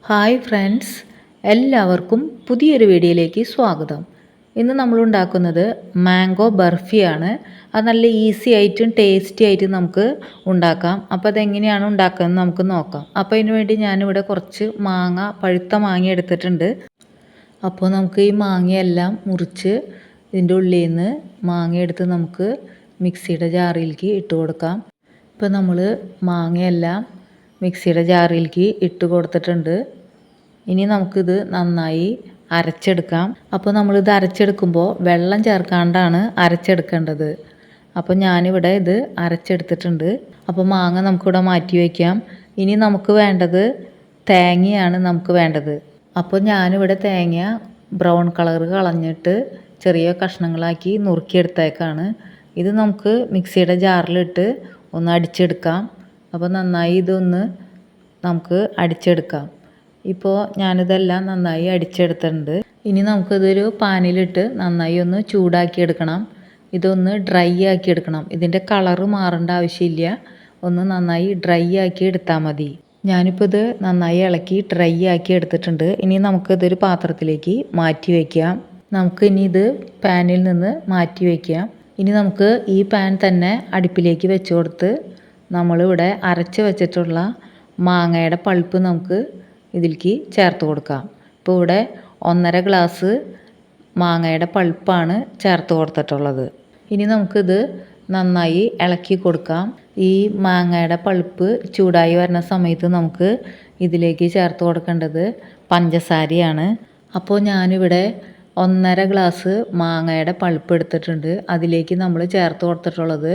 Hi friends, എല്ലാവർക്കും പുതിയൊരു വീഡിയോയിലേക്ക് സ്വാഗതം. ഇന്ന് നമ്മൾ ഉണ്ടാക്കുന്നത് മാംഗോ ബർഫിയാണ്. അത് നല്ല ഈസി ആയിട്ടും ടേസ്റ്റി ആയിട്ടും നമുക്ക് ഉണ്ടാക്കാം. അപ്പോൾ അതെങ്ങനെയാണ് ഉണ്ടാക്കുന്നത് നമുക്ക് നോക്കാം. അപ്പോൾ അതിന് വേണ്ടി ഞാനിവിടെ കുറച്ച് പഴുത്ത മാങ്ങ എടുത്തിട്ടുണ്ട്. അപ്പോൾ നമുക്ക് ഈ മാങ്ങയെല്ലാം മുറിച്ച് ഇതിൻ്റെ ഉള്ളിൽ നിന്ന് മാങ്ങ എടുത്ത് നമുക്ക് മിക്സിയുടെ ജാറിലേക്ക് ഇട്ട് കൊടുക്കാം. ഇപ്പോൾ നമ്മൾ മാങ്ങയെല്ലാം മിക്സിയുടെ ജാറിലേക്ക് ഇട്ട് കൊടുത്തിട്ടുണ്ട്. ഇനി നമുക്കിത് നന്നായി അരച്ചെടുക്കാം. അപ്പോൾ നമ്മളിത് അരച്ചെടുക്കുമ്പോൾ വെള്ളം ചേർക്കാണ്ടാണ് അരച്ചെടുക്കേണ്ടത്. അപ്പോൾ ഞാനിവിടെ ഇത് അരച്ചെടുത്തിട്ടുണ്ട്. അപ്പോൾ മാങ്ങ നമുക്കിവിടെ മാറ്റി വയ്ക്കാം. ഇനി നമുക്ക് വേണ്ടത് തേങ്ങയാണ് വേണ്ടത്. അപ്പോൾ ഞാനിവിടെ തേങ്ങ ബ്രൗൺ കളർ കളഞ്ഞിട്ട് ചെറിയ കഷ്ണങ്ങളാക്കി നുറുക്കിയെടുത്തേക്കാണ്. ഇത് നമുക്ക് മിക്സിയുടെ ജാറിലിട്ട് ഒന്ന് അടിച്ചെടുക്കാം. അപ്പോൾ നന്നായി ഇതൊന്ന് നമുക്ക് അടിച്ചെടുക്കാം. ഇപ്പോൾ ഞാനിതെല്ലാം നന്നായി അടിച്ചെടുത്തിട്ടുണ്ട്. ഇനി നമുക്കിതൊരു പാനിലിട്ട് നന്നായി ഒന്ന് ചൂടാക്കി എടുക്കണം. ഇതൊന്ന് ഡ്രൈ ആക്കി എടുക്കണം. ഇതിൻ്റെ കളറ് മാറേണ്ട ആവശ്യമില്ല. ഒന്ന് നന്നായി ഡ്രൈ ആക്കി എടുത്താൽ മതി. ഞാനിപ്പോൾ ഇത് നന്നായി ഇളക്കി ഡ്രൈ ആക്കി എടുത്തിട്ടുണ്ട്. ഇനി നമുക്കിതൊരു പാത്രത്തിലേക്ക് മാറ്റി വയ്ക്കാം. നമുക്ക് ഇനി ഇത് പാനിൽ നിന്ന് മാറ്റി വയ്ക്കാം. ഇനി നമുക്ക് ഈ പാൻ തന്നെ അടുപ്പിലേക്ക് വെച്ച് കൊടുത്ത് നമ്മളിവിടെ അരച്ച് വെച്ചിട്ടുള്ള മാങ്ങയുടെ പൾപ്പ് നമുക്ക് ഇതിലേക്ക് ചേർത്ത് കൊടുക്കാം. ഇപ്പോൾ ഇവിടെ 1.5 ഗ്ലാസ് മാങ്ങയുടെ പൾപ്പാണ് ചേർത്ത് കൊടുത്തിട്ടുള്ളത്. ഇനി നമുക്കിത് നന്നായി ഇളക്കി കൊടുക്കാം. ഈ മാങ്ങയുടെ പൾപ്പ് ചൂടായി വരുന്ന സമയത്ത് നമുക്ക് ഇതിലേക്ക് ചേർത്ത് കൊടുക്കേണ്ടത് പഞ്ചസാരയാണ്. അപ്പോൾ ഞാനിവിടെ 1.5 ഗ്ലാസ് മാങ്ങയുടെ പൾപ്പ് എടുത്തിട്ടുണ്ട്. അതിലേക്ക് നമ്മൾ ചേർത്ത് കൊടുത്തിട്ടുള്ളത്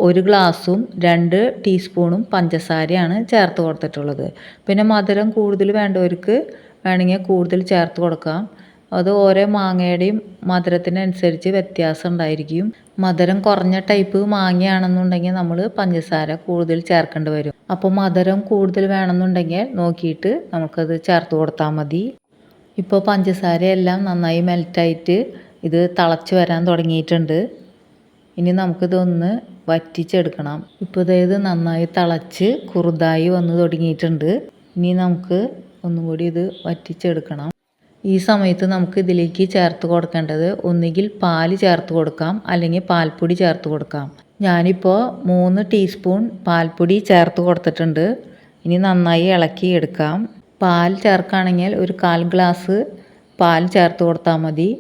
1 ഗ്ലാസും 2 ടീസ്പൂണും പഞ്ചസാരയാണ് ചേർത്ത് കൊടുത്തിട്ടുള്ളത്. പിന്നെ മധുരം കൂടുതൽ വേണ്ടവർക്ക് വേണമെങ്കിൽ കൂടുതൽ ചേർത്ത് കൊടുക്കാം. അത് ഓരോ മാങ്ങയുടെയും മധുരത്തിനനുസരിച്ച് വ്യത്യാസം ഉണ്ടായിരിക്കും. മധുരം കുറഞ്ഞ ടൈപ്പ് മാങ്ങയാണെന്നുണ്ടെങ്കിൽ നമ്മൾ പഞ്ചസാര കൂടുതൽ ചേർക്കേണ്ടി വരും. അപ്പോൾ മധുരം കൂടുതൽ വേണമെന്നുണ്ടെങ്കിൽ നോക്കിയിട്ട് നമുക്കത് ചേർത്ത് കൊടുത്താൽ മതി. ഇപ്പോൾ പഞ്ചസാരയെല്ലാം നന്നായി മെൽറ്റായിട്ട് ഇത് തിളച്ച് വരാൻ തുടങ്ങിയിട്ടുണ്ട്. ഇനി നമുക്കിതൊന്ന് വറ്റിച്ചെടുക്കണം. ഇപ്പോൾ ഇത് നന്നായി തിളച്ച് കുറുതായി വന്ന് തുടങ്ങിയിട്ടുണ്ട്. ഇനി നമുക്ക് ഒന്നും കൂടി ഇത് വറ്റിച്ചെടുക്കണം. ഈ സമയത്ത് നമുക്ക് ഇതിലേക്ക് ചേർത്ത് കൊടുക്കേണ്ടത് ഒന്നുകിൽ പാൽ ചേർത്ത് കൊടുക്കാം, അല്ലെങ്കിൽ പാൽപ്പൊടി ചേർത്ത് കൊടുക്കാം. ഞാനിപ്പോൾ 3 ടീസ്പൂൺ പാൽപ്പൊടി ചേർത്ത് കൊടുത്തിട്ടുണ്ട്. ഇനി നന്നായി ഇളക്കി എടുക്കാം. പാൽ ചേർക്കുകയാണെങ്കിൽ ഒരു 1/4 ഗ്ലാസ് പാൽ ചേർത്ത് കൊടുത്താൽ മതി.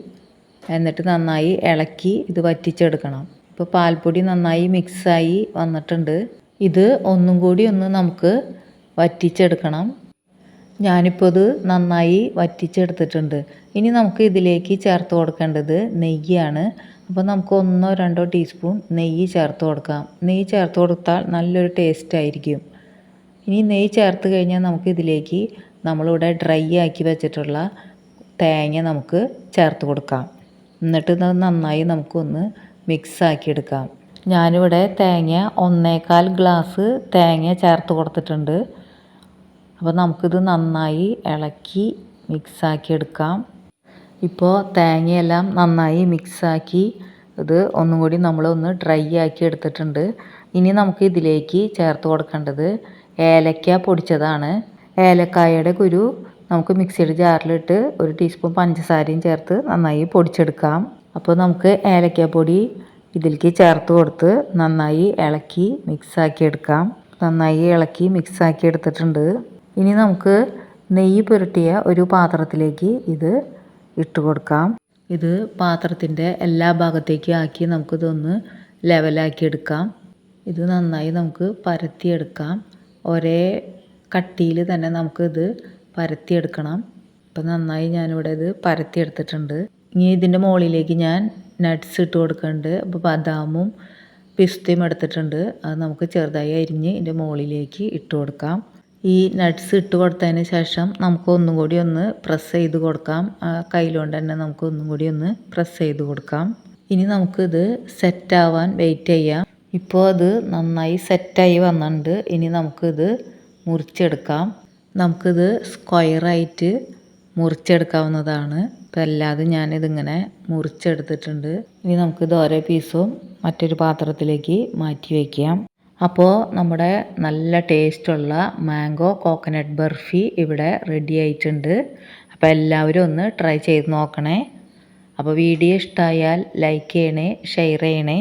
എന്നിട്ട് നന്നായി ഇളക്കി ഇത് വറ്റിച്ചെടുക്കണം. ഇപ്പോൾ പാൽപ്പൊടി നന്നായി മിക്സായി വന്നിട്ടുണ്ട്. ഇത് ഒന്നും കൂടി ഒന്ന് നമുക്ക് വറ്റിച്ചെടുക്കണം. ഞാനിപ്പോൾ ഇത് നന്നായി വറ്റിച്ചെടുത്തിട്ടുണ്ട്. ഇനി നമുക്ക് ഇതിലേക്ക് ചേർത്ത് കൊടുക്കേണ്ടത് നെയ്യാണ്. അപ്പോൾ നമുക്ക് 1-2 ടീസ്പൂൺ നെയ്യ് ചേർത്ത് കൊടുക്കാം. നെയ്യ് ചേർത്ത് കൊടുത്താൽ നല്ലൊരു ടേസ്റ്റ് ആയിരിക്കും. ഇനി നെയ്യ് ചേർത്ത് കഴിഞ്ഞാൽ നമുക്ക് ഇതിലേക്ക് നമ്മളിവിടെ ഡ്രൈ ആക്കി വെച്ചിട്ടുള്ള തേങ്ങ നമുക്ക് ചേർത്ത് കൊടുക്കാം. എന്നിട്ട് ഇത് നന്നായി നമുക്കൊന്ന് മിക്സാക്കി എടുക്കാം. ഞാനിവിടെ തേങ്ങ 1/4 ഗ്ലാസ് തേങ്ങ ചേർത്ത് കൊടുത്തിട്ടുണ്ട്. അപ്പോൾ നമുക്കിത് നന്നായി ഇളക്കി മിക്സാക്കി എടുക്കാം. ഇപ്പോൾ തേങ്ങയെല്ലാം നന്നായി മിക്സാക്കി ഇത് ഒന്നും കൂടി നമ്മളൊന്ന് ഡ്രൈ ആക്കി എടുത്തിട്ടുണ്ട്. ഇനി നമുക്ക് ഇതിലേക്ക് ചേർത്ത് കൊടുക്കേണ്ടത് ഏലക്ക പൊടിച്ചതാണ്. ഏലക്കായയുടെ കുരു നമുക്ക് മിക്സിയുടെ ജാറിലിട്ട് 1 ടീസ്പൂൺ പഞ്ചസാരയും ചേർത്ത് നന്നായി പൊടിച്ചെടുക്കാം. അപ്പോൾ നമുക്ക് ഏലക്കാപ്പൊടി ഇതിലേക്ക് ചേർത്ത് കൊടുത്ത് നന്നായി ഇളക്കി മിക്സാക്കി എടുക്കാം. നന്നായി ഇളക്കി മിക്സാക്കി എടുത്തിട്ടുണ്ട്. ഇനി നമുക്ക് നെയ്യ് പുരട്ടിയ ഒരു പാത്രത്തിലേക്ക് ഇത് ഇട്ട് കൊടുക്കാം. ഇത് പാത്രത്തിൻ്റെ എല്ലാ ഭാഗത്തേക്കും ആക്കി നമുക്കിതൊന്ന് ലെവലാക്കി എടുക്കാം. ഇത് നന്നായി നമുക്ക് പരത്തിയെടുക്കാം. ഒരേ കട്ടിയിൽ തന്നെ നമുക്കിത് പരത്തിയെടുക്കണം. അപ്പോൾ നന്നായി ഞാനിവിടെ ഇത് പരത്തിയെടുത്തിട്ടുണ്ട്. ഇനി ഇതിൻ്റെ മുകളിലേക്ക് ഞാൻ നട്ട്സ് ഇട്ട് കൊടുക്കുന്നുണ്ട്. അപ്പോൾ ബദാമും പിസ്തയും എടുത്തിട്ടുണ്ട്. അത് നമുക്ക് ചെറുതായി അരിഞ്ഞ് ഇതിൻ്റെ മുകളിലേക്ക് ഇട്ട് കൊടുക്കാം. ഈ നട്ട്സ് ഇട്ട് കൊടുത്തതിന് ശേഷം നമുക്ക് ഒന്നും കൂടി ഒന്ന് പ്രസ് ചെയ്ത് കൊടുക്കാം. കയ്യിലുകൊണ്ട് തന്നെ നമുക്ക് ഒന്നും കൂടി ഒന്ന് പ്രസ് ചെയ്ത് കൊടുക്കാം. ഇനി നമുക്കിത് സെറ്റാവാൻ വെയിറ്റ് ചെയ്യാം. ഇപ്പോൾ അത് നന്നായി സെറ്റായി വന്നിട്ടുണ്ട്. ഇനി നമുക്കിത് മുറിച്ചെടുക്കാം. നമുക്കിത് സ്ക്വയറായിട്ട് മുറിച്ചെടുക്കാവുന്നതാണ്. ഇപ്പോൾ അല്ലാതെ ഞാനിതിങ്ങനെ മുറിച്ചെടുത്തിട്ടുണ്ട്. ഇനി നമുക്കിത് ഓരോ പീസും മറ്റൊരു പാത്രത്തിലേക്ക് മാറ്റി വയ്ക്കാം. അപ്പോൾ നമ്മുടെ നല്ല ടേസ്റ്റുള്ള മാംഗോ കോക്കനട്ട് ബർഫി ഇവിടെ റെഡി ആയിട്ടുണ്ട്. അപ്പോൾ എല്ലാവരും ഒന്ന് ട്രൈ ചെയ്ത് നോക്കണേ. അപ്പോൾ വീഡിയോ ഇഷ്ടമായാൽ ലൈക്ക് ചെയ്യണേ, ഷെയർ ചെയ്യണേ,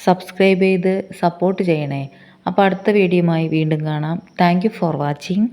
സബ്സ്ക്രൈബ് ചെയ്ത് സപ്പോർട്ട് ചെയ്യണേ. അപ്പോൾ അടുത്ത വീഡിയോയുമായി വീണ്ടും കാണാം. Thank you for watching.